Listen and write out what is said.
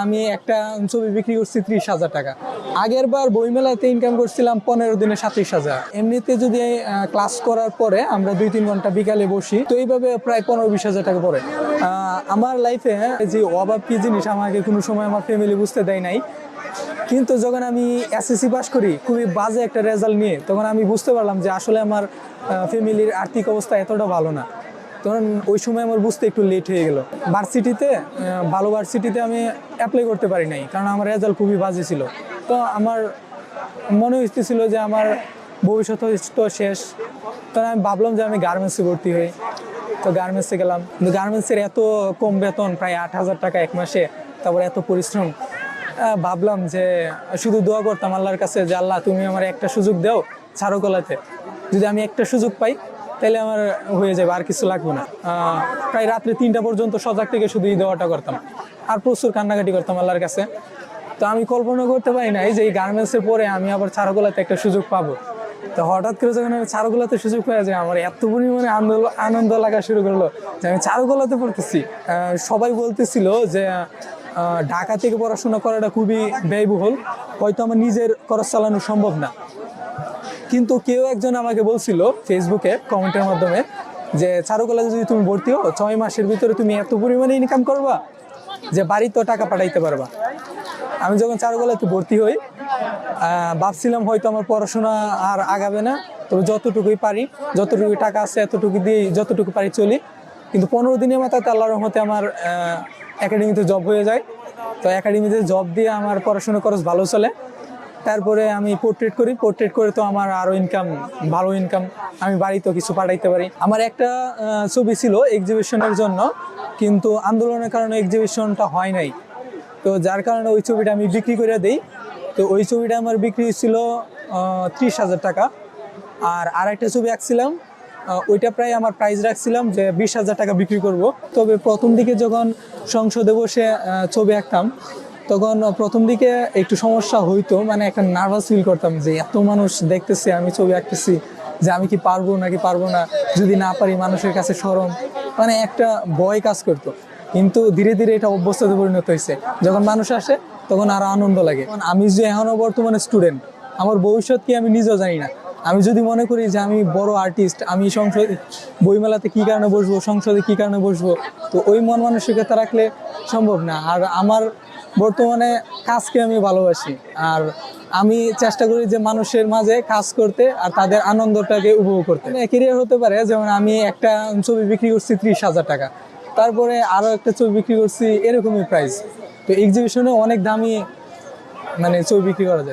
আমি একটা ছবি বিক্রি করছি 30,000 টাকা। আগের বার বইমেলাতে ইনকাম করছিলাম 15 দিনে 37,000। এমনিতে যদি ক্লাস করার পরে আমরা 2-3 ঘন্টা বিকালে বসি, তো এইভাবে প্রায় 15-20,000 টাকা পড়ে। আমার লাইফে যে অভাব কি জিনিস আমাকে কোনো সময় আমার ফ্যামিলি বুঝতে দেয় নাই, কিন্তু যখন আমি এসএসসি পাস করি খুবই বাজে একটা রেজাল্ট নিয়ে, তখন আমি বুঝতে পারলাম যে আসলে আমার ফ্যামিলির আর্থিক অবস্থা এতটা ভালো না। তখন ওই সময় আমার বুঝতে একটু লেট হয়ে গেল। ভার্সিটিতে ভালো ভার্সিটিতে আমি অ্যাপ্লাই করতে পারি নাই, কারণ আমার রেজাল্ট খুবই বাজে ছিল। তো আমার মনে হইতেছিল যে আমার ভবিষ্যৎ তো শেষ। তখন আমি ভাবলাম যে আমি গার্মেন্টসে ভর্তি হই। তো গার্মেন্টসে গেলাম, কিন্তু গার্মেন্টসের এত কম বেতন, প্রায় 8,000 টাকা এক মাসে, তারপর এত পরিশ্রম। ভাবলাম যে শুধু দোয়া করতাম আল্লাহর কাছে যে আল্লাহ তুমি আমার একটা সুযোগ দাও চারুকলাতে, যদি আমি একটা সুযোগ পাই তাহলে আমার হয়ে যাবে, আর কিছু লাগবে না। প্রায় রাত্রে 3টা পর্যন্ত সজাগ থেকে শুধু এই দোয়াটা করতাম, আর প্রচুর কান্নাকাটি করতাম আল্লাহর কাছে। তো আমি কল্পনা করতে পারি নাই যে এই গার্মেন্টসের পরে আমি আবার চারুকলাতে একটা সুযোগ পাবো। তো হঠাৎ করে যখন আমি চারুকলাতে সুযোগ পাই যে আমার এত পরিমাণে আনন্দ লাগা শুরু করলো যে আমি চারুকলাতে পড়তেছি। সবাই বলতেছিল যে ঢাকা থেকে পড়াশোনা করাটা খুবই ব্যয়বহুল, হয়তো আমার নিজের খরচ চালানো সম্ভব না। কিন্তু কেউ একজন আমাকে বলছিল ফেসবুকে কমেন্টের মাধ্যমে যে চারুকলাতে যদি তুমি ভর্তি হও 6 মাসের ভিতরে তুমি এত পরিমাণে ইনকাম করবা যে বাড়িতে টাকা পাঠাইতে পারবা। আমি যখন চারুকলাতে ভর্তি হই ভাবছিলাম হয়তো আমার পড়াশোনা আর আগাবে না, তবে যতটুকুই পারি, যতটুকু টাকা আছে এতটুকু দিয়ে যতটুকু পারি চলি। কিন্তু 15 দিনের মাথায় আল্লাহর রহমতে আমার একাডেমিতে জব হয়ে যায়। তো একাডেমিতে জব দিয়ে আমার পড়াশোনার খরচ ভালো চলে। তারপরে আমি পোর্ট্রেট করে তো আমার আরও ভালো ইনকাম, আমি বাড়িতেও কিছু পাঠাইতে পারি। আমার একটা ছবি ছিল এক্সিবিশনের জন্য, কিন্তু আন্দোলনের কারণে এক্সিবিশনটা হয় নাই। তো যার কারণে ওই ছবিটা আমি বিক্রি করে দিই। তো ওই ছবিটা আমার বিক্রি ছিল 30,000 টাকা। আর একটা ছবি আঁকছিলাম, ওইটা প্রায় আমার প্রাইস রাখছিলাম যে 20,000 টাকা বিক্রি করব। তবে প্রথম দিকে যখন সংসদে বসে ছবি আঁকতাম, তখন প্রথম দিকে একটু সমস্যা হইতো, মানে একটা নার্ভাস ফিল করতাম যে এত মানুষ দেখতেছে আমি ছবি আঁকতেছি, যে আমি কি পারবো নাকি পারবো না, যদি না পারি মানুষের কাছে শরম, মানে একটা ভয় কাজ করতো। কিন্তু ধীরে ধীরে এটা অভ্যস্ততে পরিণত হয়েছে। যখন মানুষ আসে তখন আরো আনন্দ লাগে। আমি যে এখনো বর্তমানে স্টুডেন্ট, আমার ভবিষ্যৎ কি আমি নিজেও জানি না। আমি যদি মনে করি যে আমি বড় আর্টিস্ট, আমি সংসদে বইমেলাতে কি কারণে বসবো, সংসদে কি কারণে বসবো, তো ওই মন মানসিকতা রাখলে সম্ভব না। আর আমার বর্তমানে কাজকে আমি ভালোবাসি, আর আমি চেষ্টা করি যে মানুষের মাঝে কাজ করতে আর তাদের আনন্দটাকে উপভোগ করতে। ক্যারিয়ার হতে পারে, যেমন আমি একটা ছবি বিক্রি করছি 30,000 টাকা, তারপরে আরো একটা ছবি বিক্রি করছি এরকমই প্রাইস। তো এক্সিবিশনে অনেক দামি মানে ছবি বিক্রি করা যায়।